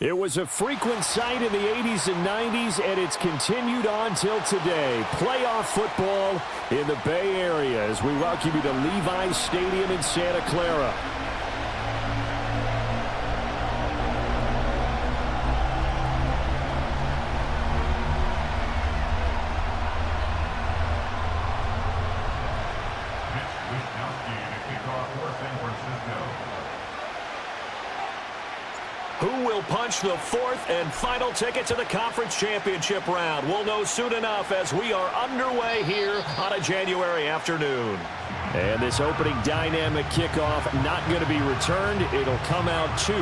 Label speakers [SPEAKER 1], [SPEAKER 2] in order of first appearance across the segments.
[SPEAKER 1] It was a frequent sight in the 80s and 90s, and it's continued on till today. Playoff football in the Bay Area as we welcome you to Levi's Stadium in Santa Clara.
[SPEAKER 2] Who will punch the fourth and final ticket to the conference championship round? We'll know soon enough as we are underway here on a January afternoon.
[SPEAKER 1] And this opening dynamic kickoff not going to be returned. It'll come out to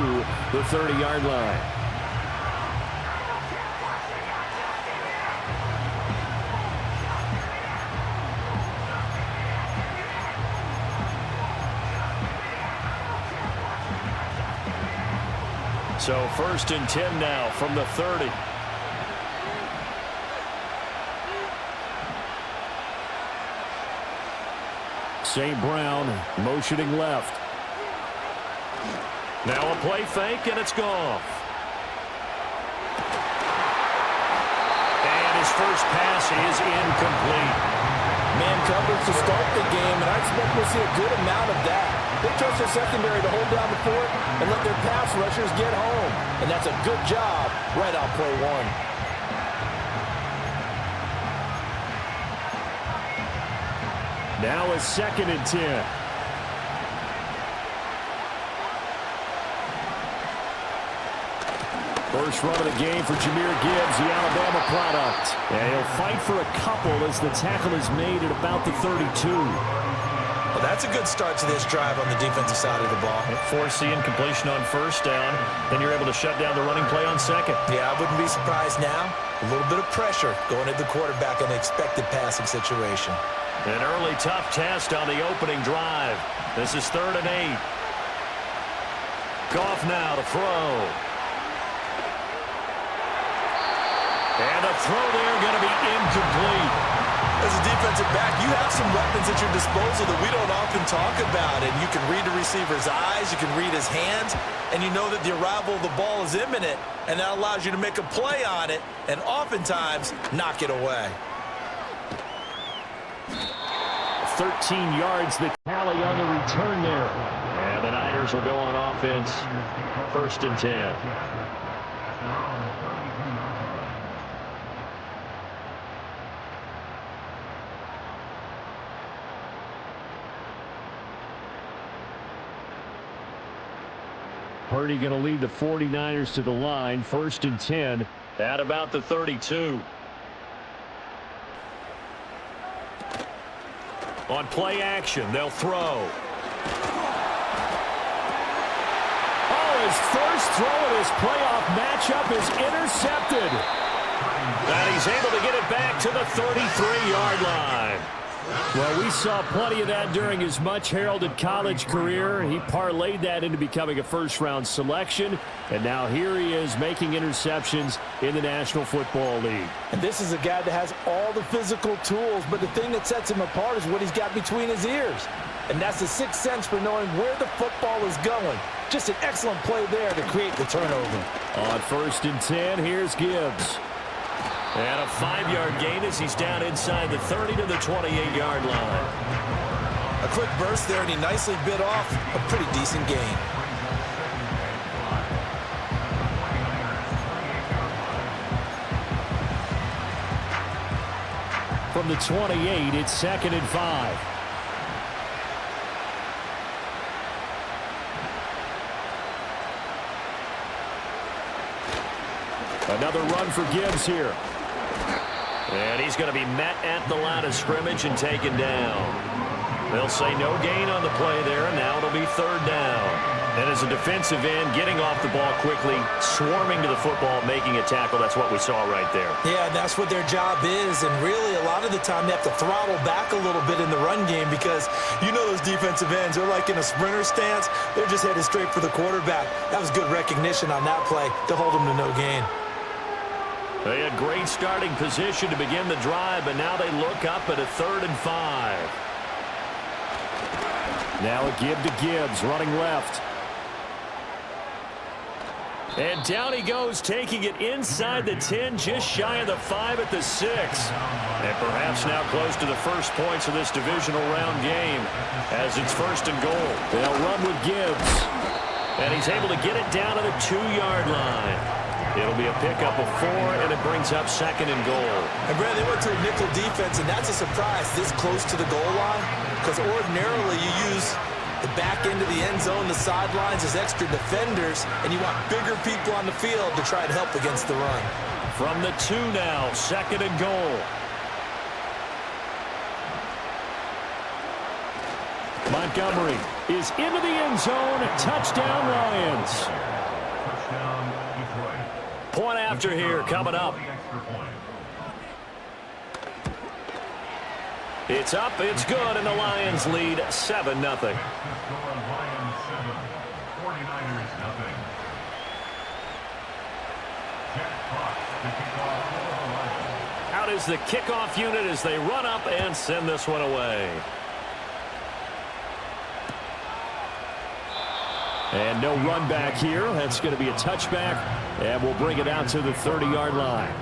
[SPEAKER 1] the 30-yard line. So 1st and 10 now from the 30. St. Brown motioning left.
[SPEAKER 2] Now a play fake, and it's gone. And his first pass is incomplete.
[SPEAKER 3] Man coverage to start the game, and I expect we'll see a good amount of that. They trust their secondary to hold down the fort and let their pass rushers get home. And that's a good job right on play one.
[SPEAKER 1] Now a 2nd and 10. First run of the game for Jahmyr Gibbs, the Alabama product. And he'll fight for a couple as the tackle is made at about the 32.
[SPEAKER 3] Well, that's a good start to this drive on the defensive side of the ball.
[SPEAKER 2] Forcing completion on first down. Then you're able to shut down the running play on second.
[SPEAKER 3] Yeah, I wouldn't be surprised now. A little bit of pressure going at the quarterback in an expected passing situation.
[SPEAKER 2] An early tough test on the opening drive. This is 3rd and 8. Goff now to throw. And the throw there going to be incomplete.
[SPEAKER 3] As a defensive back, you have some weapons at your disposal that we don't often talk about. And you can read the receiver's eyes, you can read his hands, and you know that the arrival of the ball is imminent, and that allows you to make a play on it and oftentimes knock it away.
[SPEAKER 1] 13 yards the tally on the return there.
[SPEAKER 2] And the Niners will go on offense. 1st and 10.
[SPEAKER 1] Purdy going to lead the 49ers to the line. 1st and 10.
[SPEAKER 2] At about the 32. On play action, they'll throw.
[SPEAKER 1] Oh, his first throw of his playoff matchup is intercepted.
[SPEAKER 2] And he's able to get it back to the 33-yard line.
[SPEAKER 1] Well, we saw plenty of that during his much-heralded college career. He parlayed that into becoming a first-round selection, and now here he is making interceptions in the National Football League.
[SPEAKER 3] And this is a guy that has all the physical tools, but the thing that sets him apart is what he's got between his ears. And that's the sixth sense for knowing where the football is going. Just an excellent play there to create the turnover.
[SPEAKER 1] On 1st and 10, here's Gibbs.
[SPEAKER 2] And a 5-yard gain as he's down inside the 30 to the 28-yard line.
[SPEAKER 3] A quick burst there, and he nicely bit off a pretty decent gain.
[SPEAKER 1] From the 28, it's 2nd and 5. Another run for Gibbs here.
[SPEAKER 2] And he's going to be met at the line of scrimmage and taken down. They'll say no gain on the play there, and now it'll be 3rd down. And as a defensive end, getting off the ball quickly, swarming to the football, making a tackle, that's what we saw right there.
[SPEAKER 3] Yeah, that's what their job is, and really a lot of the time they have to throttle back a little bit in the run game because you know those defensive ends, they're like in a sprinter stance. They're just headed straight for the quarterback. That was good recognition on that play to hold them to no gain.
[SPEAKER 2] They had great starting position to begin the drive, but now they look up at a 3rd and 5.
[SPEAKER 1] Now a give to Gibbs, running left. And down he goes, taking it inside the 10, just shy of the 5 at the 6. And perhaps now close to the first points of this divisional round game as it's 1st and goal. They'll run with Gibbs. And he's able to get it down to the 2-yard line. It'll be a pickup of 4, and it brings up 2nd and goal.
[SPEAKER 3] And, Brad, they went to a nickel defense, and that's a surprise this close to the goal line, because ordinarily you use the back end of the end zone, the sidelines as extra defenders, and you want bigger people on the field to try to help against the run.
[SPEAKER 1] From the 2 now, 2nd and goal. Montgomery is into the end zone. Touchdown, Lions. Point after here coming up. It's up, it's good, and the Lions lead 7-0. Out is the kickoff unit as they run up and send this one away. And no run back here. That's going to be a touchback, and we'll bring it out to the 30-yard line.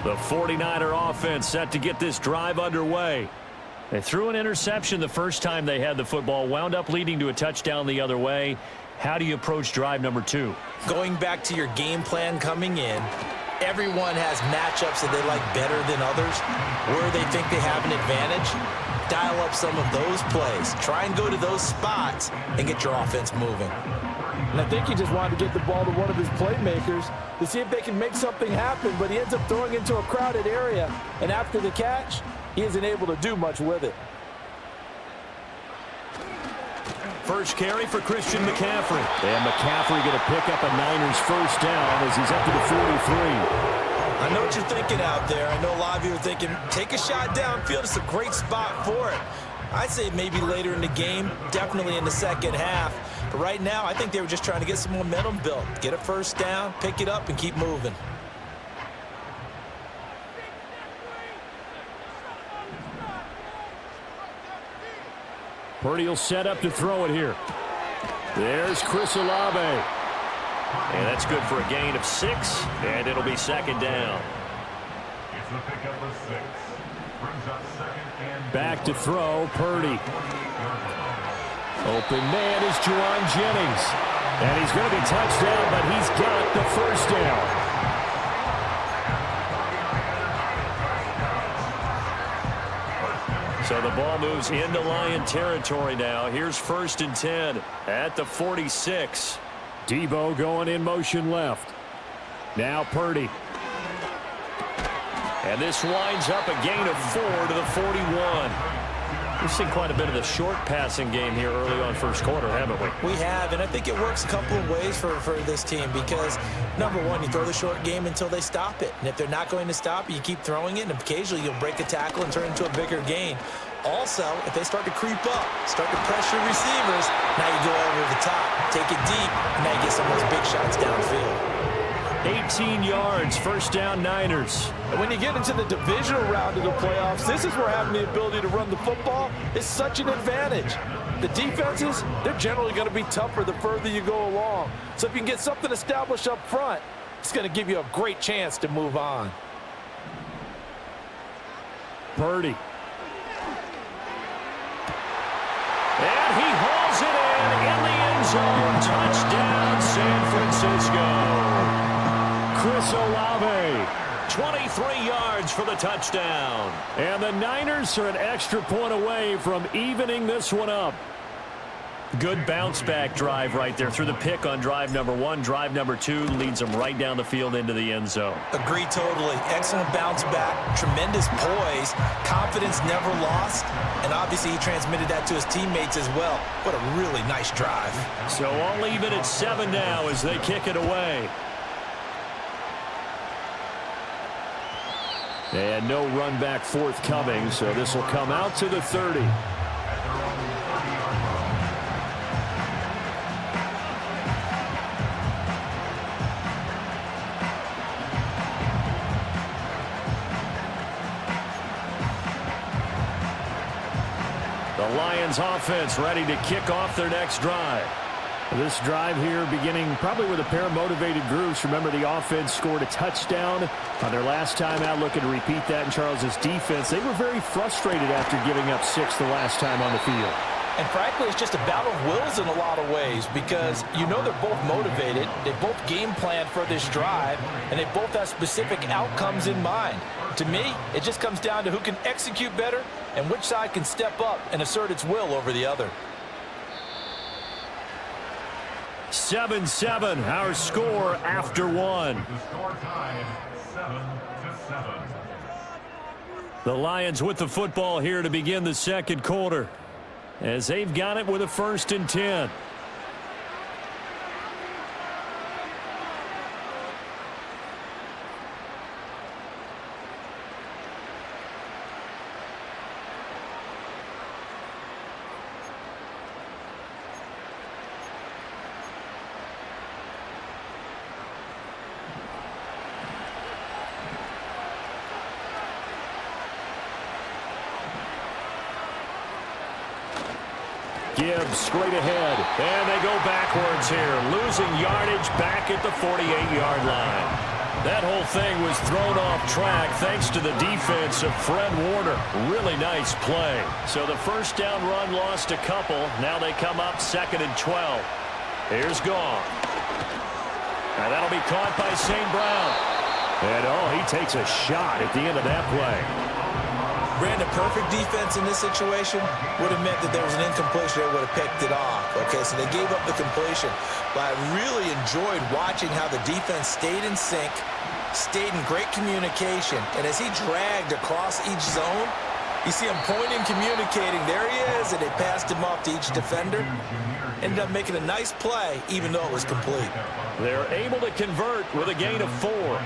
[SPEAKER 1] The 49er offense set to get this drive underway. They threw an interception the first time they had the football, wound up leading to a touchdown the other way. How do you approach drive number 2?
[SPEAKER 3] Going back to your game plan coming in, everyone has matchups that they like better than others, where they think they have an advantage. Dial up some of those plays. Try and go to those spots and get your offense moving.
[SPEAKER 4] And I think he just wanted to get the ball to one of his playmakers to see if they can make something happen, but he ends up throwing into a crowded area, and after the catch, he isn't able to do much with it.
[SPEAKER 1] First carry for Christian McCaffrey. And McCaffrey going to pick up a Niners first down as he's up to the 43.
[SPEAKER 3] I know what you're thinking out there. I know a lot of you are thinking, take a shot downfield. It's a great spot for it. I'd say maybe later in the game, definitely in the second half. But right now, I think they were just trying to get some momentum built. Get a first down, pick it up, and keep moving.
[SPEAKER 1] Purdy will set up to throw it here. There's Chris Olave. And that's good for a gain of 6, and it'll be 2nd down.
[SPEAKER 5] It's the pickup of 6. Brings up 2nd and
[SPEAKER 1] back to throw, Purdy. Open man is Juwan Jennings. And he's going to be touchdown, but he's got the first down. So the ball moves into Lion territory now. Here's 1st and 10 at the 46. Debo going in motion left. Now Purdy. And this winds up a gain of 4 to the 41. We've seen quite a bit of the short passing game here early on first quarter, haven't we?
[SPEAKER 3] We have, and I think it works a couple of ways for this team because, number one, you throw the short game until they stop it. And if they're not going to stop it, you keep throwing it, and occasionally you'll break a tackle and turn it into a bigger gain. Also, if they start to creep up, start to pressure receivers, now you go over the top, take it deep, and now you get some of those big shots downfield.
[SPEAKER 1] 18 yards, first down Niners.
[SPEAKER 4] And when you get into the divisional round of the playoffs, this is where having the ability to run the football is such an advantage. The defenses, they're generally going to be tougher the further you go along. So if you can get something established up front, it's going to give you a great chance to move on.
[SPEAKER 1] Purdy. And he hauls it in the end zone. Touchdown, San Francisco. Chris Olave, 23 yards for the touchdown. And the Niners are an extra point away from evening this one up. Good bounce-back drive right there through the pick on drive number 1. Drive number 2 leads them right down the field into the end zone.
[SPEAKER 3] Agree totally. Excellent bounce back, tremendous poise, confidence never lost, and obviously he transmitted that to his teammates as well. What a really nice drive.
[SPEAKER 1] So all even at 7 now as they kick it away. And no run back forthcoming, so this will come out to the 30.
[SPEAKER 2] Lions offense ready to kick off their next drive.
[SPEAKER 1] This drive here beginning probably with a pair of motivated groups. Remember, the offense scored a touchdown on their last time out, looking to repeat that in Charles's defense. They were very frustrated after giving up 6 the last time on the field.
[SPEAKER 4] And frankly, it's just a battle of wills in a lot of ways because you know they're both motivated, they both game plan for this drive, and they both have specific outcomes in mind. To me, it just comes down to who can execute better and which side can step up and assert its will over the other.
[SPEAKER 2] 7-7, our score after one.
[SPEAKER 5] The score tied 7-7.
[SPEAKER 2] The Lions with the football here to begin the second quarter, as they've got it with a 1st and 10.
[SPEAKER 1] Gibbs straight ahead.
[SPEAKER 2] And they go backwards here, losing yardage back at the 48-yard line. That whole thing was thrown off track thanks to the defense of Fred Warner. Really nice play.
[SPEAKER 1] So the first down run lost a couple. Now they come up 2nd and 12.
[SPEAKER 2] Here's Goff. And that'll be caught by St. Brown.
[SPEAKER 1] And he takes a shot at the end of that play.
[SPEAKER 3] Brandon, perfect defense in this situation would have meant that there was an incompletion. They would have picked it off. Okay, so they gave up the completion. But I really enjoyed watching how the defense stayed in sync, stayed in great communication. And as he dragged across each zone, you see him pointing, communicating. There he is, and they passed him off to each defender. Ended up making a nice play, even though it was complete.
[SPEAKER 2] They're able to convert with a gain of 4.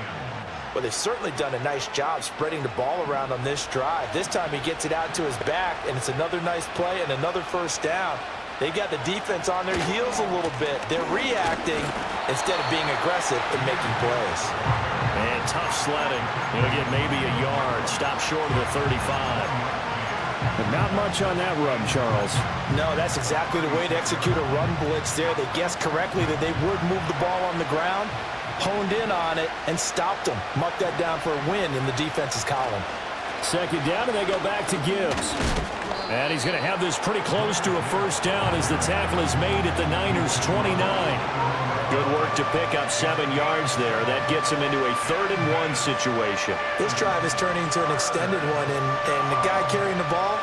[SPEAKER 4] Well, they've certainly done a nice job spreading the ball around on this drive. This time he gets it out to his back, and it's another nice play and another first down. They got the defense on their heels a little bit. They're reacting instead of being aggressive and making plays.
[SPEAKER 2] And tough sledding. He'll get maybe a yard. Stop short of the 35.
[SPEAKER 1] But not much on that run, Charles.
[SPEAKER 4] No, that's exactly the way to execute a run blitz there. They guessed correctly that they would move the ball on the ground, honed in on it, and stopped them. Mark that down for a win in the defense's column.
[SPEAKER 1] 2nd down, and they go back to Gibbs.
[SPEAKER 2] And he's going to have this pretty close to a first down as the tackle is made at the Niners' 29. Good work to pick up 7 yards there. That gets him into a 3rd and 1 situation.
[SPEAKER 3] This drive is turning into an extended one, and the guy carrying the ball,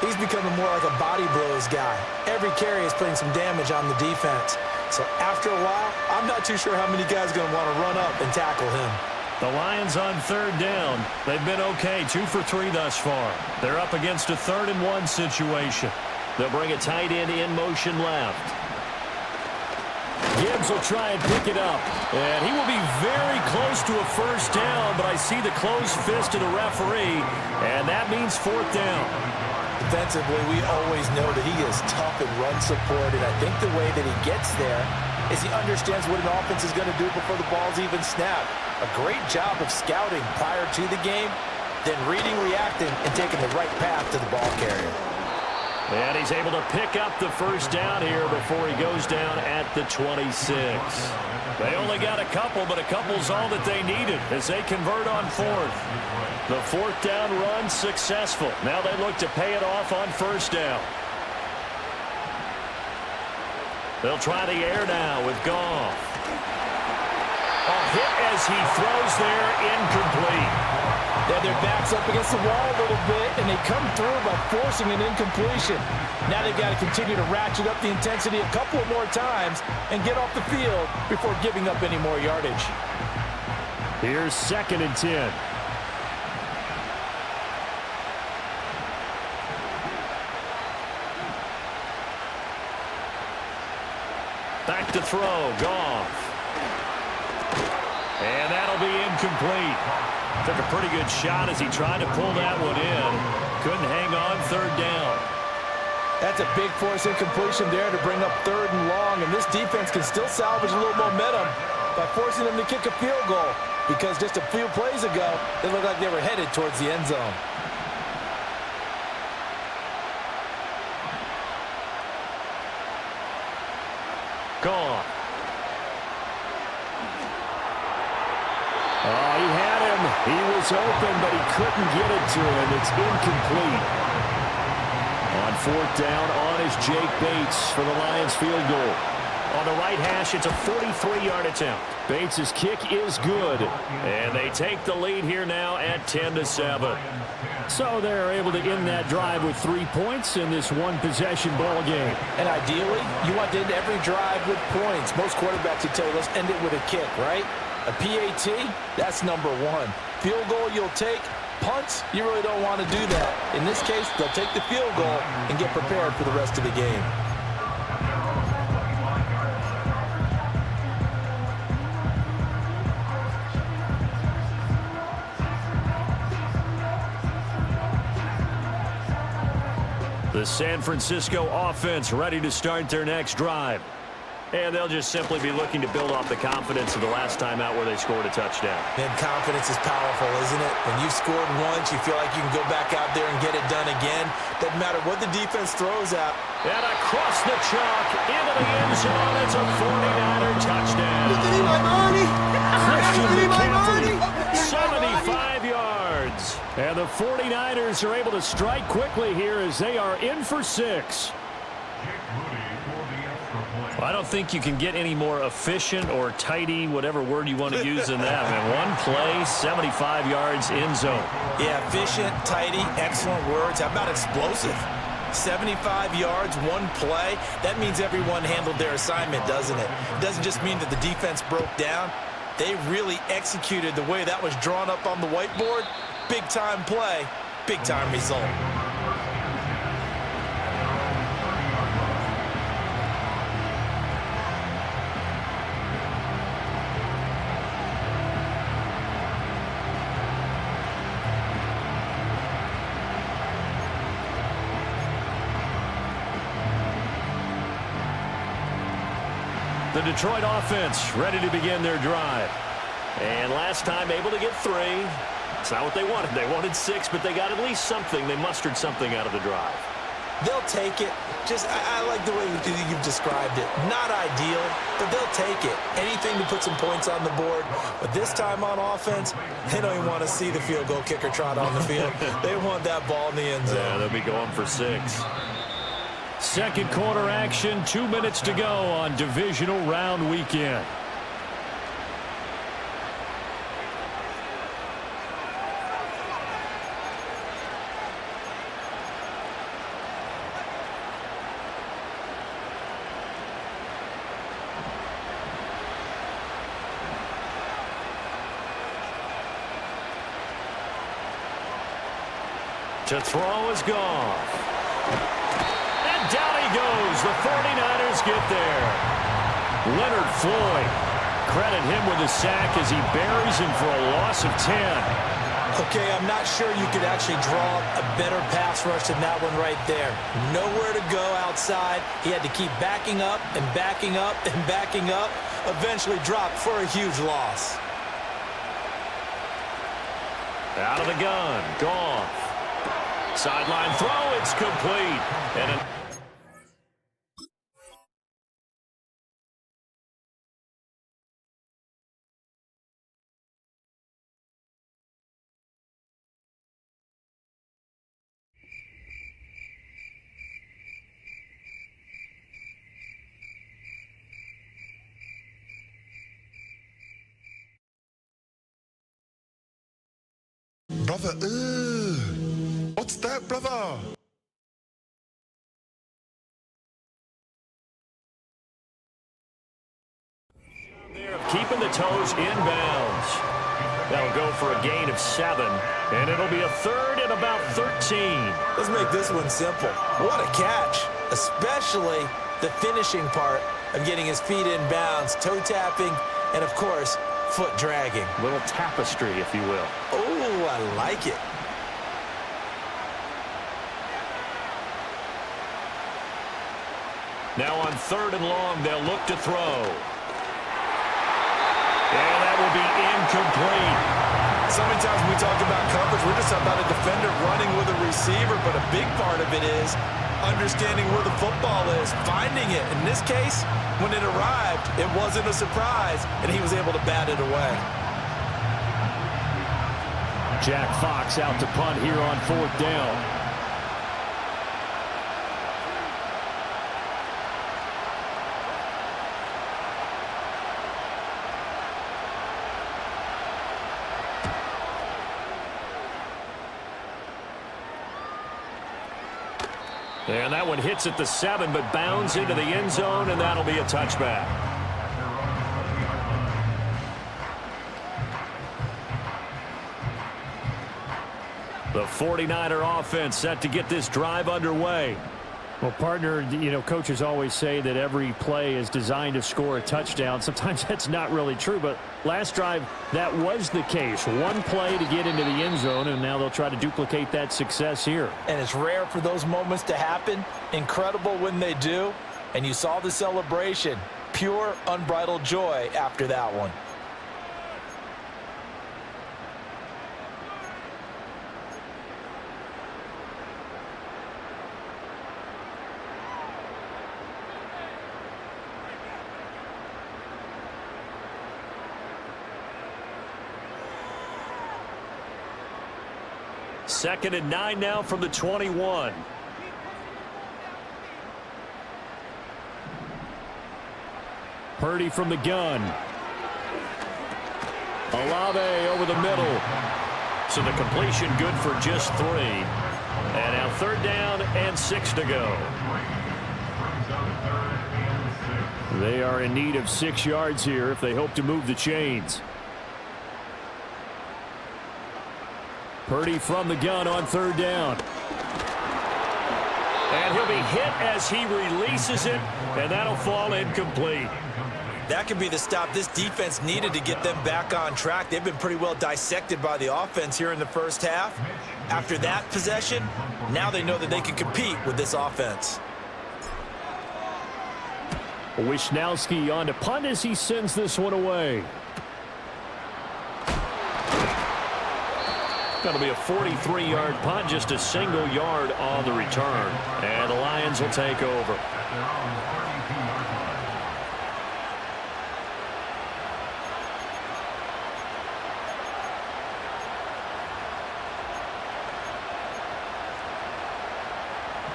[SPEAKER 3] he's becoming more like a body blows guy. Every carry is putting some damage on the defense. So after a while, I'm not too sure how many guys are going to want to run up and tackle him.
[SPEAKER 2] The Lions on 3rd down. They've been okay, 2 for 3 thus far. They're up against a 3rd and 1 situation. They'll bring a tight end in motion left.
[SPEAKER 1] Gibbs will try and pick it up.
[SPEAKER 2] And he will be very close to a first down, but I see the closed fist of the referee, and that means 4th down.
[SPEAKER 4] Defensively, we always know that he is tough in run support, and I think the way that he gets there is he understands what an offense is going to do before the ball's even snapped. A great job of scouting prior to the game, then reading, reacting, and taking the right path to the ball carrier.
[SPEAKER 2] And he's able to pick up the first down here before he goes down at the 26. They only got a couple, but a couple's all that they needed as they convert on 4th. The 4th down run successful. Now they look to pay it off on 1st down. They'll try the air now with Goff. A hit as he throws there, incomplete.
[SPEAKER 4] They have their backs up against the wall a little bit, and they come through by forcing an incompletion. Now they've got to continue to ratchet up the intensity a couple of more times and get off the field before giving up any more yardage.
[SPEAKER 1] Here's 2nd and 10.
[SPEAKER 2] Back to throw, Goff. And that'll be incomplete. Took a pretty good shot as he tried to pull that one in. Couldn't hang on 3rd down.
[SPEAKER 4] That's a big force incompletion there to bring up 3rd and long, and this defense can still salvage a little momentum by forcing them to kick a field goal, because just a few plays ago, they looked like they were headed towards the end zone.
[SPEAKER 2] Gone.
[SPEAKER 1] Oh, he had him. He was open, but he couldn't get it to him. It's incomplete. On fourth down, on is Jake Bates for the Lions field goal.
[SPEAKER 2] On the right hash, it's a 43-yard attempt.
[SPEAKER 1] Bates' kick is good.
[SPEAKER 2] And they take the lead here now at 10-7.
[SPEAKER 1] So they're able to end that drive with 3 points in this one-possession ball game.
[SPEAKER 4] And ideally, you want to end every drive with points. Most quarterbacks would tell you, let's end it with a kick, right? A PAT, that's number one. Field goal you'll take. Punts, you really don't want to do that. In this case, they'll take the field goal and get prepared for the rest of the game.
[SPEAKER 2] The San Francisco offense ready to start their next drive. And they'll just simply be looking to build off the confidence of the last time out where they scored a touchdown.
[SPEAKER 3] And confidence is powerful, isn't it? When you've scored once, you feel like you can go back out there and get it done again. Doesn't matter what the defense throws out.
[SPEAKER 2] And across the chalk, into the end zone, it's a 49er touchdown. Christian McCaffrey, 75 yards.
[SPEAKER 1] And the 49ers are able to strike quickly here as they are in for 6.
[SPEAKER 2] I don't think you can get any more efficient or tidy, whatever word you want to use in that, man. One play, 75 yards, end zone.
[SPEAKER 3] Yeah, efficient, tidy, excellent words. How about explosive? 75 yards, one play. That means everyone handled their assignment, doesn't it? It doesn't just mean that the defense broke down. They really executed the way that was drawn up on the whiteboard. Big-time play, big-time result.
[SPEAKER 2] The Detroit offense ready to begin their drive. And last time able to get 3. It's not what they wanted. They wanted 6, but they got at least something. They mustered something out of the drive.
[SPEAKER 3] They'll take it. I like the way you've described it. Not ideal, but they'll take it. Anything to put some points on the board. But this time on offense, they don't even want to see the field goal kicker trot on the field. They want that ball in the end zone.
[SPEAKER 2] Yeah, they'll be going for 6.
[SPEAKER 1] Second quarter action, 2 minutes to go on divisional round weekend.
[SPEAKER 2] To throw is Goff. And down he goes. The 49ers get there. Leonard Floyd. Credit him with a sack as he buries him for a loss of 10.
[SPEAKER 3] Okay, I'm not sure you could actually draw a better pass rush than that one right there. Nowhere to go outside. He had to keep backing up and backing up and backing up. Eventually dropped for a huge loss.
[SPEAKER 2] Out of the gun. Goff. Sideline throw. It's complete. And
[SPEAKER 6] Brother, what's that, brother?
[SPEAKER 2] keeping the toes inbounds. That'll go for a gain of 7, and it'll be a third and about 13.
[SPEAKER 3] Let's make this one simple. What a catch, especially the finishing part of getting his feet in bounds, toe tapping, and of course, foot dragging.
[SPEAKER 2] Little tapestry, if you will.
[SPEAKER 3] Oh, I like it.
[SPEAKER 2] Now on 3rd and long, they'll look to throw. And that will be incomplete.
[SPEAKER 3] so many times when we talk about coverage, we're just talking about a defender running with a receiver, but a big part of it is understanding where the football is, finding it. In this case, when it arrived, it wasn't a surprise, and he was able to bat it away.
[SPEAKER 1] Jack Fox out to punt here on 4th down. And that one hits at the 7, but bounds into the end zone, and that'll be a touchback. The 49er offense set to get this drive underway. Well, partner, you know, coaches always say that every play is designed to score a touchdown. Sometimes that's not really true, but last drive, that was the case. One play to get into the end zone, and now they'll try to duplicate that success here.
[SPEAKER 4] And it's rare for those moments to happen. Incredible when they do. And you saw the celebration. Pure, unbridled joy after that one.
[SPEAKER 1] Second and 9 now from the 21. Purdy from the gun. Olave over the middle. So the completion good for just 3. And now 3rd down and 6 to go. They are in need of 6 yards here if they hope to move the chains. Purdy from the gun on 3rd down. And he'll be hit as he releases it, and that'll fall incomplete.
[SPEAKER 3] That could be the stop this defense needed to get them back on track. They've been pretty well dissected by the offense here in the first half. After that possession, now they know that they can compete with this offense.
[SPEAKER 1] Wisnowski on to punt as he sends this one away. That'll be a 43-yard punt, just a single yard on the return. And the Lions will take over.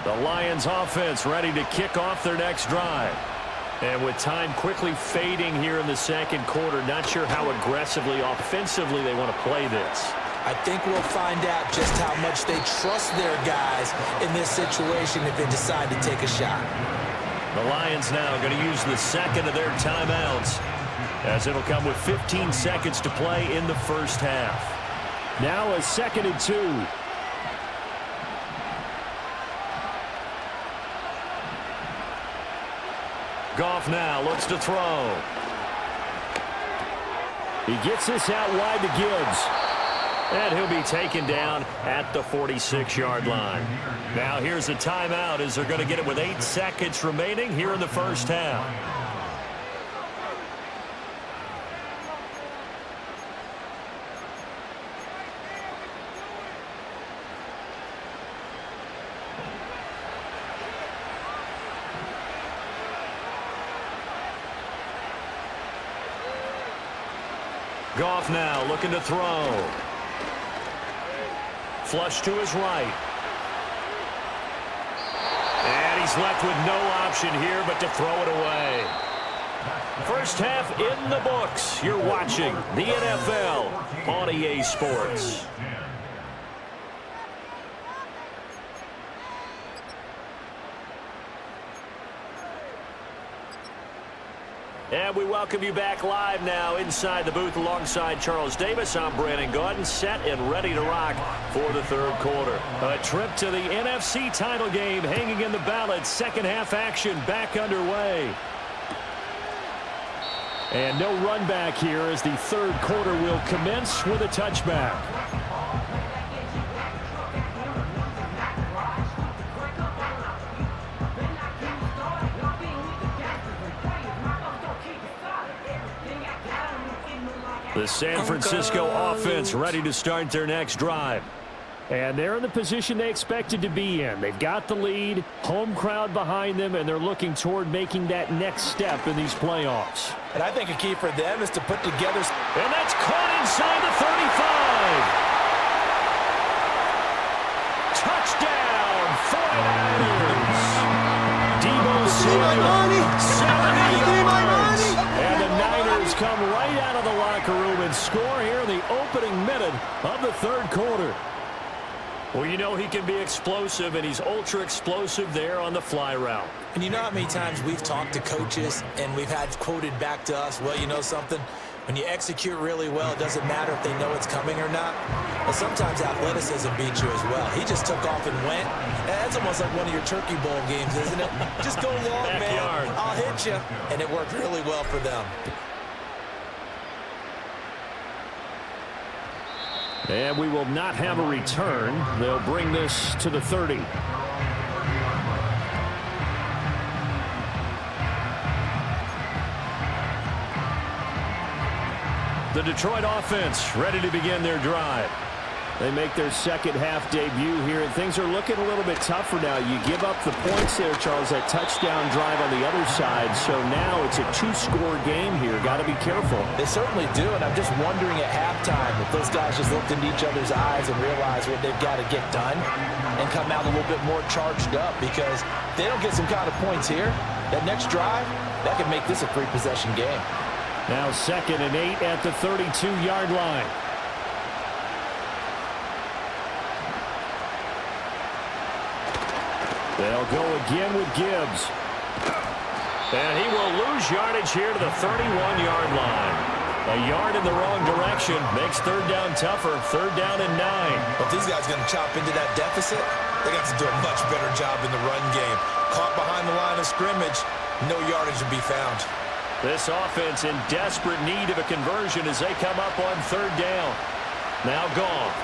[SPEAKER 1] The Lions offense ready to kick off their next drive. And with time quickly fading here in the second quarter, not sure how aggressively, offensively they want to play this.
[SPEAKER 4] I think we'll find out just how much they trust their guys in this situation if they decide to take a shot.
[SPEAKER 1] The Lions now going to use the second of their timeouts, as it'll come with 15 seconds to play in the first half. Now a 2nd and 2. Goff now looks to throw. He gets this out wide to Gibbs. And he'll be taken down at the 46-yard line. Now here's a timeout as they're going to get it with 8 seconds remaining here in the first half. Goff now looking to throw. Flush to his right. And he's left with no option here but to throw it away. First half in the books. You're watching the NFL on EA Sports. And we welcome you back live now inside the booth alongside Charles Davis. I'm Brandon Gaudin, set and ready to rock for the third quarter. A trip to the NFC title game hanging in the balance. Second half action back underway. And no run back here as the third quarter will commence with a touchback.
[SPEAKER 2] The San Francisco offense ready to start their next drive.
[SPEAKER 1] And they're in the position they expected to be in. They've got the lead, home crowd behind them, and they're looking toward making that next step in these playoffs.
[SPEAKER 4] And I think a key for them is to put together...
[SPEAKER 2] And that's caught inside the 35. Touchdown, 49ers. Debo Samuel, 70 yards. And the Niners come right out of the locker room and score here in the opening minute of the third quarter. Well, you know he can be explosive, and he's ultra-explosive there on the fly route.
[SPEAKER 3] And you know how many times we've talked to coaches and we've had quoted back to us, well, you know something? When you execute really well, it doesn't matter if they know it's coming or not. But sometimes athleticism beats you as well. He just took off and went. That's almost like one of your Turkey Bowl games, isn't it? Just go long,
[SPEAKER 2] Backyard.
[SPEAKER 3] man. I'll hit you. And it worked really well for them.
[SPEAKER 1] And we will not have a return. They'll bring this to the 30.
[SPEAKER 2] The Detroit offense ready to begin their drive.
[SPEAKER 1] They make their second half debut here, and things are looking a little bit tougher now. You give up the points there, Charles, that touchdown drive on the other side. So now it's a two-score game here. Got to be careful.
[SPEAKER 4] They certainly do, and I'm just wondering at halftime if those guys just looked into each other's eyes and realized what they've got to get done and come out a little bit more charged up, because if they don't get some kind of points here, that next drive, that could make this a three-possession game.
[SPEAKER 1] Now 2nd and 8 at the 32-yard line. They'll go again with Gibbs.
[SPEAKER 2] And he will lose yardage here to the 31-yard line. A yard in the wrong direction makes third down tougher. 3rd down and 9.
[SPEAKER 3] But if these guys are going to chop into that deficit, they got to do a much better job in the run game. Caught behind the line of scrimmage, no yardage to be found.
[SPEAKER 2] This offense in desperate need of a conversion as they come up on 3rd down. Now gone.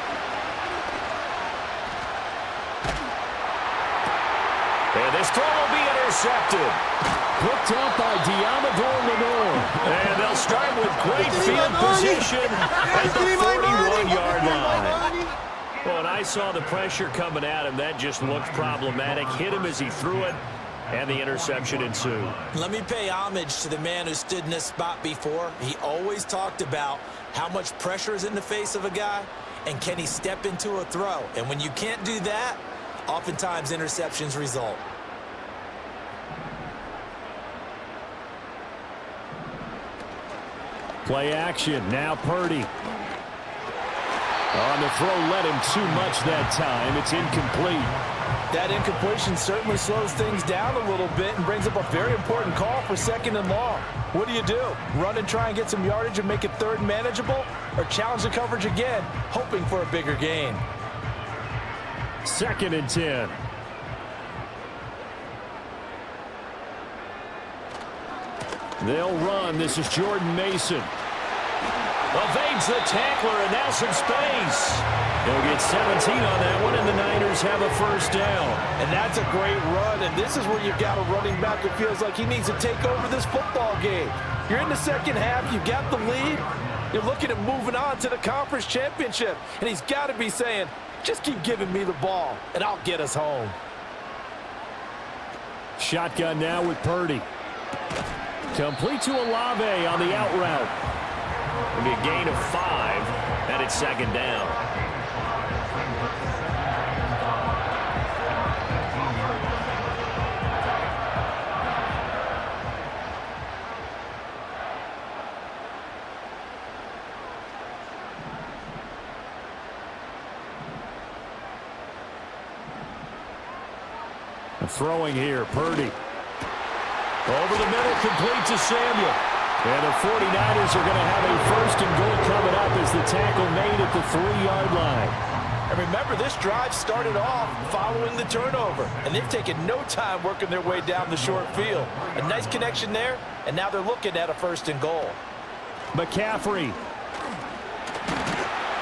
[SPEAKER 2] And this throw will be intercepted.
[SPEAKER 1] Picked up by Diamador Lenore.
[SPEAKER 2] And they'll start with great field position at the 41-yard line. Well, when I saw the pressure coming at him, that just looked problematic. Hit him as he threw it, and the interception ensued.
[SPEAKER 3] Let me pay homage to the man who stood in this spot before. He always talked about how much pressure is in the face of a guy, and can he step into a throw. And when you can't do that, oftentimes interceptions result.
[SPEAKER 1] Play action. Now Purdy. On the throw, led him too much that time. It's incomplete.
[SPEAKER 4] That incompletion certainly slows things down a little bit and brings up a very important call for 2nd and long. What do? Run and try and get some yardage and make it 3rd and manageable? Or challenge the coverage again, hoping for a bigger gain?
[SPEAKER 1] 2nd and 10. They'll run. This is Jordan Mason.
[SPEAKER 2] Evades the tackler, and now some space. They'll get 17 on that one, and the Niners have a 1st down.
[SPEAKER 4] And that's a great run, and this is where you've got a running back who feels like he needs to take over this football game. You're in the second half, you've got the lead, you're looking at moving on to the conference championship, and he's got to be saying, just keep giving me the ball, and I'll get us home.
[SPEAKER 1] Shotgun now with Purdy. Complete to Olave on the out route.
[SPEAKER 2] It'll be a gain of 5, and it's 2nd down.
[SPEAKER 1] Throwing here, Purdy.
[SPEAKER 2] Over the middle, complete to Samuel.
[SPEAKER 1] And the 49ers are going to have a 1st and goal coming up as the tackle made at the 3-yard line.
[SPEAKER 4] And remember, this drive started off following the turnover, and they've taken no time working their way down the short field. A nice connection there, and now they're looking at a 1st and goal.
[SPEAKER 1] McCaffrey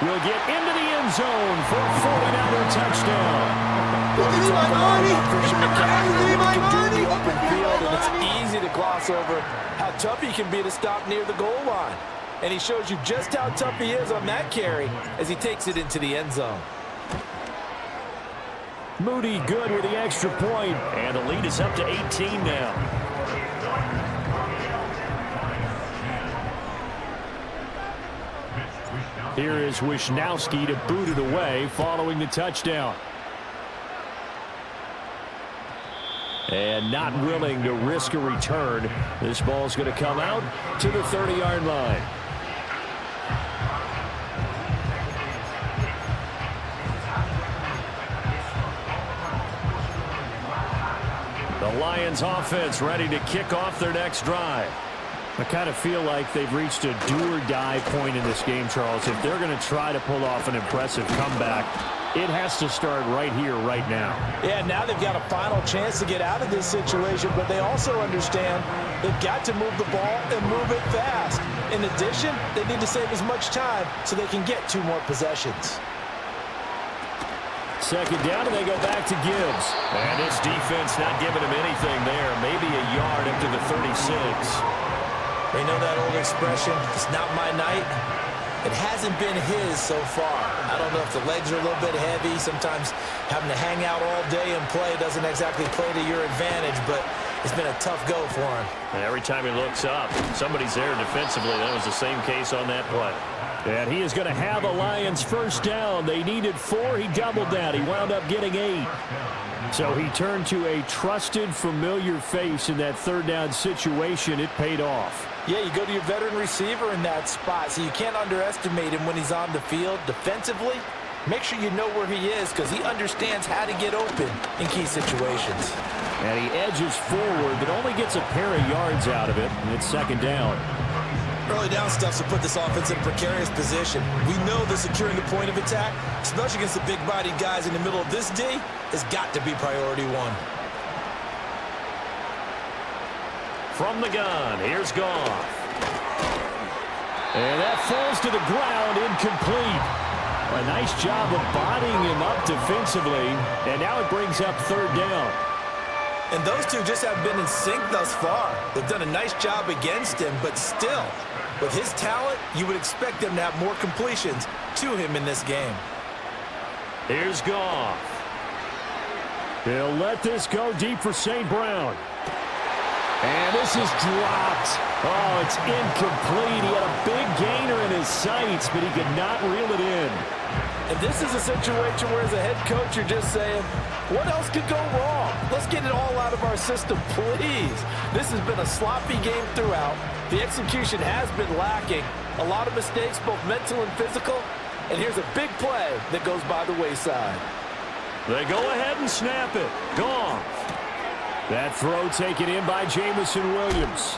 [SPEAKER 1] will get into the end zone for a 49er touchdown.
[SPEAKER 4] Christian McCaffrey, he can do the open field, and it's easy to gloss over how tough he can be to stop near the goal line. and he shows you just how tough he is on that carry as he takes it into the end zone.
[SPEAKER 1] Moody good with the extra point.
[SPEAKER 2] And the lead is up to 18 now.
[SPEAKER 1] Here is Wisnowski to boot it away following the touchdown. And not willing to risk a return. This ball's going to come out to the 30-yard line. The Lions offense ready to kick off their next drive. I kind of feel like they've reached a do-or-die point in this game, Charles. If they're going to try to pull off an impressive comeback, it has to start right here, right now.
[SPEAKER 4] Yeah, now they've got a final chance to get out of this situation, but they also understand they've got to move the ball and move it fast. In addition, they need to save as much time so they can get 2 more possessions.
[SPEAKER 1] Second down, and they go back to Gibbs.
[SPEAKER 2] And this defense not giving him anything there. Maybe a yard up to the 36.
[SPEAKER 3] You know that old expression, it's not my night? It hasn't been his so far. I don't know if the legs are a little bit heavy. Sometimes having to hang out all day and play doesn't exactly play to your advantage, but it's been a tough go for him.
[SPEAKER 2] And every time he looks up, somebody's there defensively. That was the same case on that play.
[SPEAKER 1] And he is going to have a Lions first down. They needed 4. He doubled that. He wound up getting 8. So he turned to a trusted, familiar face in that third down situation. It paid off.
[SPEAKER 4] Yeah, you go to your veteran receiver in that spot, so you can't underestimate him when he's on the field. Defensively, make sure you know where he is because he understands how to get open in key situations.
[SPEAKER 1] And he edges forward, but only gets a pair of yards out of it, and it's second down.
[SPEAKER 3] Early down stuff to put this offense in a precarious position. We know that securing the point of attack, especially against the big-bodied guys in the middle of this D, has got to be priority 1.
[SPEAKER 2] From the gun, here's Goff.
[SPEAKER 1] And that falls to the ground, incomplete. A nice job of bodying him up defensively, and now it brings up third down.
[SPEAKER 3] And those two just have been in sync thus far. They've done a nice job against him, but still, with his talent, you would expect them to have more completions to him in this game.
[SPEAKER 2] Here's Goff.
[SPEAKER 1] They'll let this go deep for St. Brown. And this is dropped. Oh, it's incomplete. He had a big gainer in his sights, but he could not reel it in.
[SPEAKER 4] And this is a situation where as a head coach, you're just saying, what else could go wrong? Let's get it all out of our system, please. This has been a sloppy game throughout. The execution has been lacking. A lot of mistakes, both mental and physical. And here's a big play that goes by the wayside.
[SPEAKER 2] They go ahead and snap it. Goff.
[SPEAKER 1] That throw taken in by Jamison Williams.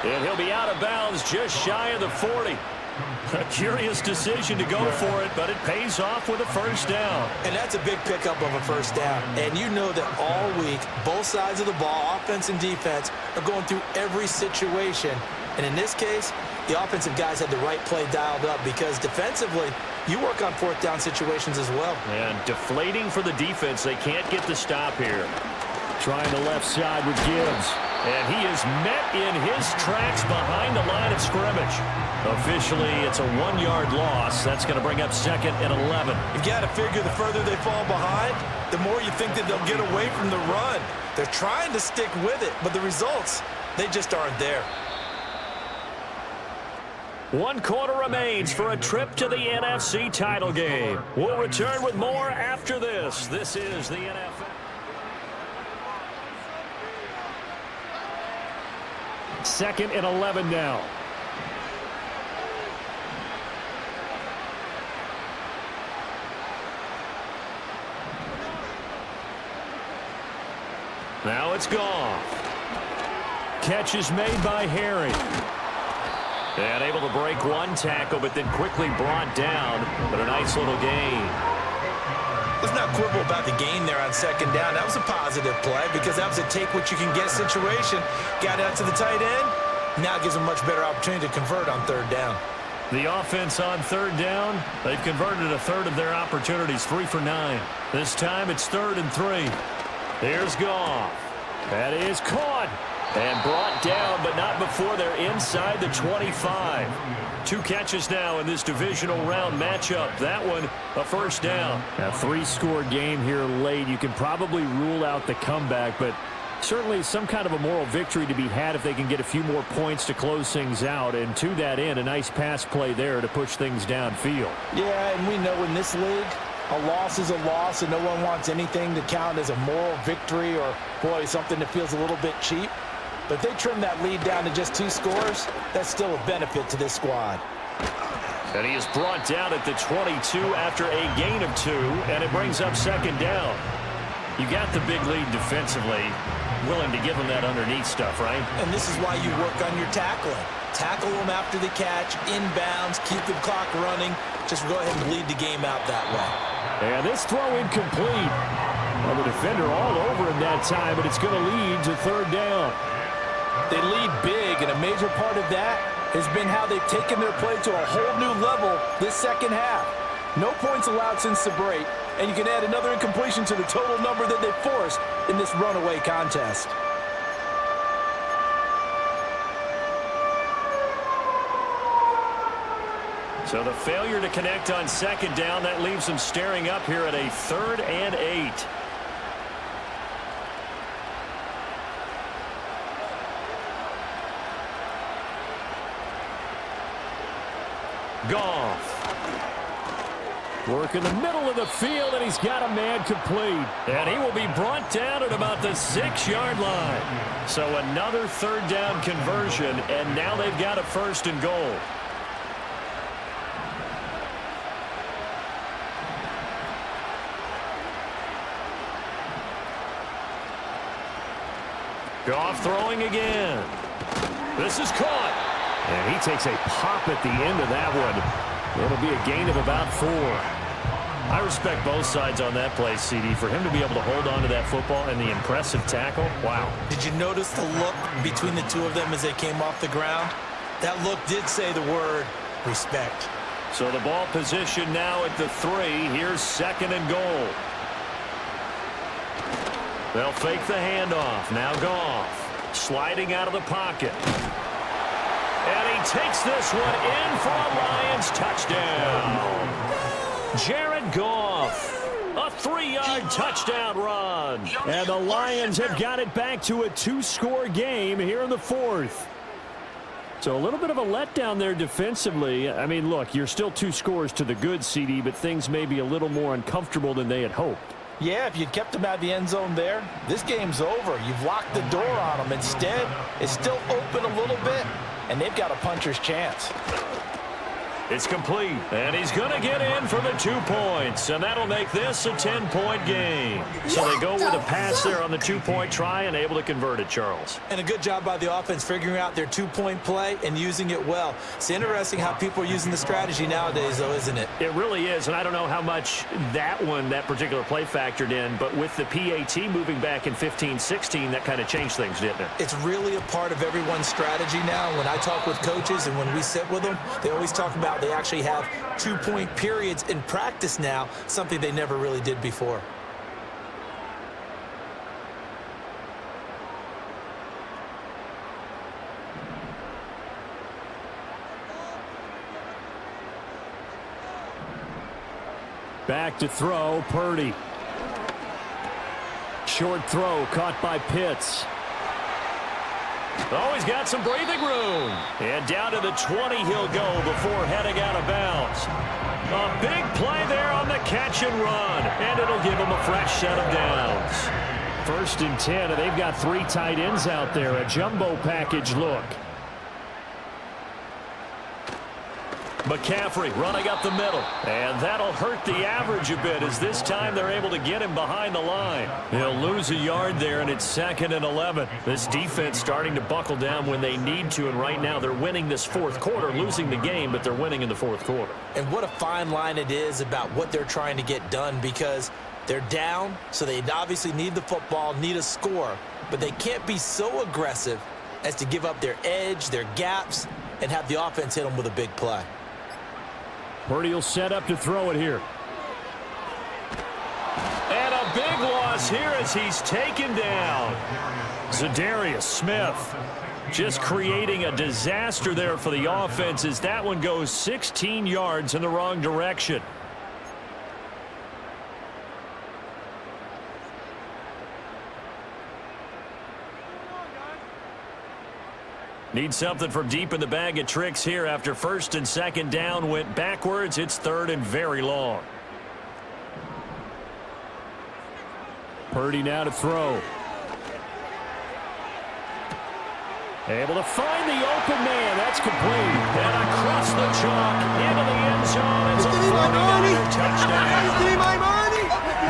[SPEAKER 2] And he'll be out of bounds just shy of the 40. A curious decision to go for it, but it pays off with a first down.
[SPEAKER 3] And that's a big pickup of a first down. And you know that all week, both sides of the ball, offense and defense, are going through every situation. And in this case, the offensive guys had the right play dialed up because defensively, you work on fourth down situations as well.
[SPEAKER 2] And deflating for the defense. They can't get the stop here.
[SPEAKER 1] Trying the left side with Gibbs.
[SPEAKER 2] And he is met in his tracks behind the line of scrimmage. Officially, it's a 1-yard loss. That's going to bring up second and 11.
[SPEAKER 3] You've got to figure the further they fall behind, the more you think that they'll get away from the run. They're trying to stick with it, but the results, they just aren't there.
[SPEAKER 2] 1 quarter remains for a trip to the NFC title game. We'll return with more after this. This is the NFL.
[SPEAKER 1] Second and 11 now.
[SPEAKER 2] Now it's Goff.
[SPEAKER 1] Catch is made by Harry.
[SPEAKER 2] And able to break 1 tackle, but then quickly brought down. But a nice little gain.
[SPEAKER 3] Let's not quibble about the gain there on second down. That was a positive play because that was a take-what-you-can-get situation. Got out to the tight end. Now gives them a much better opportunity to convert on third down.
[SPEAKER 2] The offense on third down, they've converted a third of their opportunities, 3 for 9. This time it's 3rd and 3. Here's Goff.
[SPEAKER 1] That is caught.
[SPEAKER 2] And brought down, but not before they're inside the 25. 2 catches now in this divisional round matchup. That one, a first down.
[SPEAKER 1] A 3-score game here late. You can probably rule out the comeback, but certainly some kind of a moral victory to be had if they can get a few more points to close things out. And to that end, a nice pass play there to push things downfield.
[SPEAKER 4] Yeah, and we know in this league, a loss is a loss, and no one wants anything to count as a moral victory or, boy, something that feels a little bit cheap. But if they trim that lead down to just 2 scores, that's still a benefit to this squad.
[SPEAKER 2] And he is brought down at the 22 after a gain of 2, and it brings up second down. You got the big lead defensively, willing to give them that underneath stuff, right?
[SPEAKER 3] And this is why you work on your tackling. Tackle them after the catch, inbounds, keep the clock running. Just go ahead and lead the game out that way.
[SPEAKER 1] And this throw incomplete. Well, the defender all over him that time, but it's going to lead to third down.
[SPEAKER 4] They lead big, and a major part of that has been how they've taken their play to a whole new level this second half. No points allowed since the break, and you can add another incompletion to the total number that they forced in this runaway contest.
[SPEAKER 2] So the failure to connect on second down, that leaves them staring up here at a 3rd and 8. Goff.
[SPEAKER 1] Work in the middle of the field, and he's got a man complete.
[SPEAKER 2] And he will be brought down at about the 6-yard line. So another 3rd down conversion, and now they've got a 1st and goal. Goff throwing again. This is caught.
[SPEAKER 1] And he takes a pop at the end of that one. It'll be a gain of about 4.
[SPEAKER 2] I respect both sides on that play, CD. For him to be able to hold on to that football and the impressive tackle, wow.
[SPEAKER 3] Did you notice the look between the two of them as they came off the ground? That look did say the word respect.
[SPEAKER 2] So the ball position now at the 3. Here's 2nd and goal. They'll fake the handoff. Now Goff sliding out of the pocket. And he takes this one in for a Lions touchdown. Jared Goff, a 3-yard touchdown run.
[SPEAKER 1] And the Lions have got it back to a 2-score game here in the 4th. So a little bit of a letdown there defensively. I mean, look, you're still 2 scores to the good, CD, but things may be a little more uncomfortable than they had hoped.
[SPEAKER 4] Yeah, if you'd kept them out of the end zone there, this game's over. You've locked the door on them. Instead, it's still open a little bit, and they've got a puncher's chance.
[SPEAKER 2] It's complete, and he's going to get in for the 2 points, and that'll make this a 10-point game. So they go with a pass there on the 2-point try and able to convert it, Charles.
[SPEAKER 3] And a good job by the offense figuring out their 2-point play and using it well. It's interesting how people are using the strategy nowadays, though, isn't it?
[SPEAKER 2] It really is, and I don't know how much that particular play factored in, but with the PAT moving back in 15-16, that kind of changed things, didn't it?
[SPEAKER 3] It's really a part of everyone's strategy now. When I talk with coaches and when we sit with them, they always talk about they actually have 2-point periods in practice now, something they never really did before.
[SPEAKER 1] Back to throw, Purdy. Short throw caught by Pitts.
[SPEAKER 2] Oh, he's got some breathing room. And down to the 20 he'll go before heading out of bounds. A big play there on the catch and run. And it'll give him a fresh set of downs.
[SPEAKER 1] 1st and 10, and they've got 3 tight ends out there. A jumbo package look.
[SPEAKER 2] McCaffrey running up the middle. And that'll hurt the average a bit as this time they're able to get him behind the line. He'll lose a yard there, and it's 2nd and 11. This defense starting to buckle down when they need to, and right now they're winning this 4th quarter, losing the game, but they're winning in the 4th quarter.
[SPEAKER 3] And what a fine line it is about what they're trying to get done, because they're down, so they obviously need the football, need a score, but they can't be so aggressive as to give up their edge, their gaps, and have the offense hit them with a big play.
[SPEAKER 1] Purdy will set up to throw it here.
[SPEAKER 2] And a big loss falls here as he's taken down. Zadarius Smith just creating a disaster there for the offense as that one goes 16 yards in the wrong direction. Need something from deep in the bag of tricks here after first and second down went backwards. It's third and very long.
[SPEAKER 1] Purdy now to throw. Able to find the open man. That's complete. And across the chalk into the end zone. It's a 49er touchdown.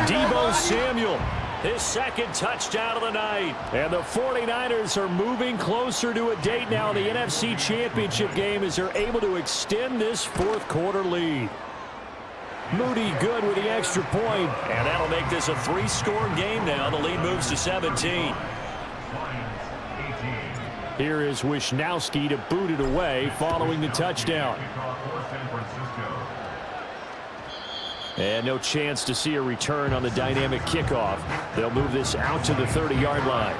[SPEAKER 1] Deebo Samuel, his second touchdown of the night. And the 49ers are moving closer to a date now in the NFC Championship game as they're able to extend this fourth quarter lead. Moody good with the extra point.
[SPEAKER 2] And that'll make this a three-score game now. The lead moves to 17.
[SPEAKER 1] Here is Wisnowski to boot it away following the touchdown. And no chance to see a return on the dynamic kickoff. They'll move this out to the 30-yard line.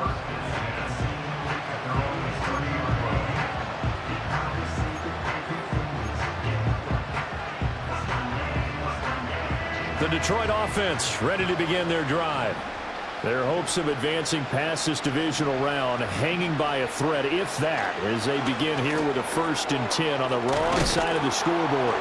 [SPEAKER 1] The Detroit offense ready to begin their drive. Their hopes of advancing past this divisional round hanging by a thread, if that, as they begin here with a 1st and 10 on the wrong side of the scoreboard.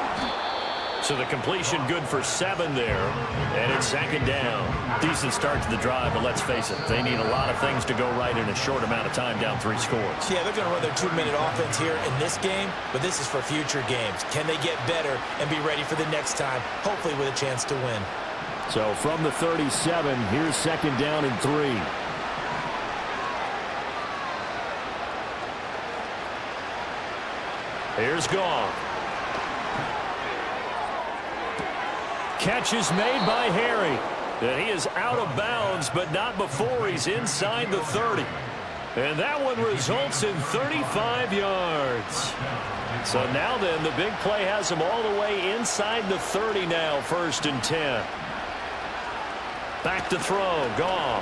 [SPEAKER 2] So the completion good for 7 there, and it's second down. Decent start to the drive, but let's face it, they need a lot of things to go right in a short amount of time down 3 scores.
[SPEAKER 3] Yeah, they're going to run their 2-minute offense here in this game, but this is for future games. Can they get better and be ready for the next time, hopefully with a chance to win?
[SPEAKER 1] So from the 37, here's second down and 3.
[SPEAKER 2] Here's Goff.
[SPEAKER 1] Catch is made by Harry. And he is out of bounds, but not before he's inside the 30. And that one results in 35 yards. So now then, the big play has him all the way inside the 30 now, 1st and 10. Back to throw, Goff.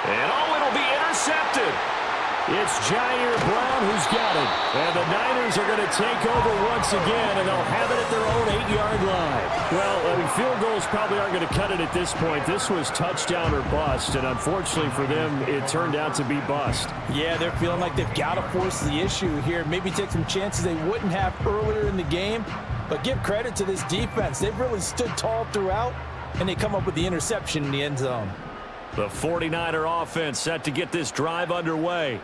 [SPEAKER 1] And it'll be intercepted. It's Jair Brown who's got it. And the Niners are going to take over once again, and they'll have it at their own 8-yard line. Well, field goals probably aren't going to cut it at this point. This was touchdown or bust, and unfortunately for them, it turned out to be bust.
[SPEAKER 4] Yeah, they're feeling like they've got to force the issue here. Maybe take some chances they wouldn't have earlier in the game. But give credit to this defense. They've really stood tall throughout, and they come up with the interception in the end zone.
[SPEAKER 1] The 49er offense set to get this drive underway.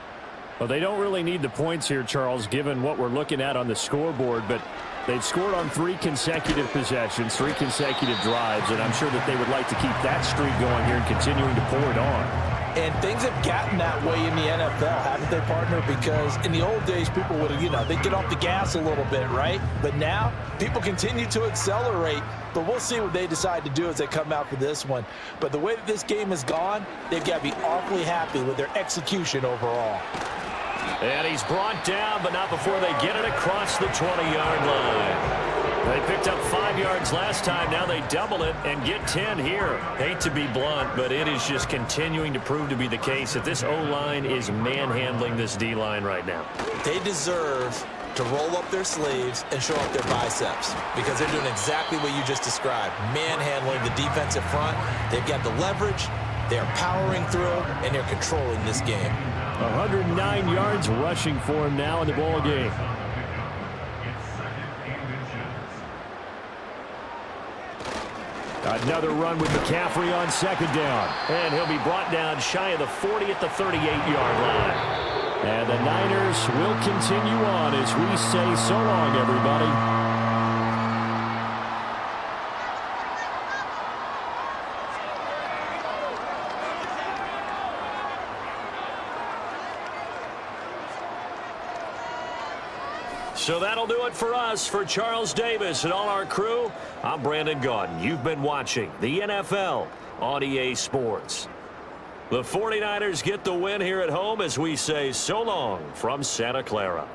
[SPEAKER 1] Well, they don't really need the points here, Charles, given what we're looking at on the scoreboard, but they've scored on 3 consecutive possessions, 3 consecutive drives, and I'm sure that they would like to keep that streak going here and continuing to pour it on.
[SPEAKER 4] And things have gotten that way in the NFL, haven't they, partner? Because in the old days, people would have, they'd get off the gas a little bit, right? But now, people continue to accelerate. But we'll see what they decide to do as they come out for this one. But the way that this game has gone, they've got to be awfully happy with their execution overall.
[SPEAKER 2] And he's brought down, but not before they get it across the 20-yard line. They picked up 5 yards last time. Now they double it and get 10 here. Hate to be blunt, but it is just continuing to prove to be the case that this O-line is manhandling this D-line right now.
[SPEAKER 3] They deserve to roll up their sleeves and show up their biceps because they're doing exactly what you just described, manhandling the defensive front. They've got the leverage, they're powering through, and they're controlling this game.
[SPEAKER 1] 109 yards rushing for him now in the ball game. Another run with McCaffrey on second down.
[SPEAKER 2] And he'll be brought down shy of the 40 at the 38-yard line.
[SPEAKER 1] And the Niners will continue on as we say so long, everybody.
[SPEAKER 2] So that'll do it for us. For Charles Davis and all our crew, I'm Brandon Gaudin. You've been watching the NFL on EA Sports. The 49ers get the win here at home as we say so long from Santa Clara.